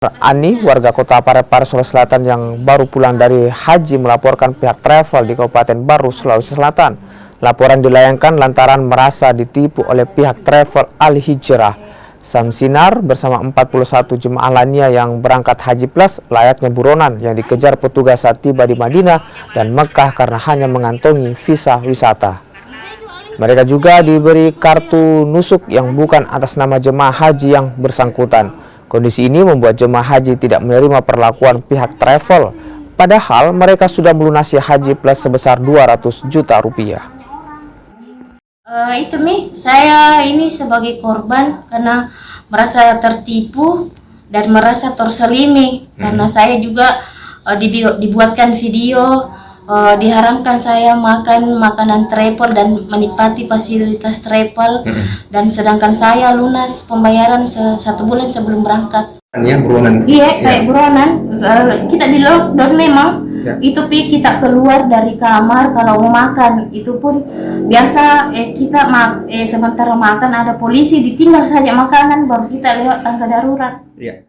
Ani, warga kota Parepare, Sulawesi Selatan yang baru pulang dari haji melaporkan pihak travel di Kabupaten Baru, Sulawesi Selatan. Laporan dilayangkan lantaran merasa ditipu oleh pihak travel Al Hijrah. Samsinar bersama 41 jemaah lainnya yang berangkat haji plus layaknya buronan yang dikejar petugas saat tiba di Madinah dan Mekah karena hanya mengantongi visa wisata. Mereka juga diberi kartu nusuk yang bukan atas nama jemaah haji yang bersangkutan. Kondisi ini membuat jemaah haji tidak menerima perlakuan pihak travel, padahal mereka sudah melunasi haji plus sebesar 200 juta rupiah. Itu nih, saya ini sebagai korban karena merasa tertipu dan merasa terselimi karena saya juga dibuatkan video, diharamkan saya makan makanan travel dan menikmati fasilitas travel, dan sedangkan saya lunas pembayaran 1 bulan sebelum berangkat. Ya, buronan. Iya, kayak buronan. Kita di lockdown memang. Ya. Itu kita keluar dari kamar kalau mau makan itu pun biasa kita sementara makan ada polisi, ditinggal saja makanan baru kita lewat tangga darurat. Ya.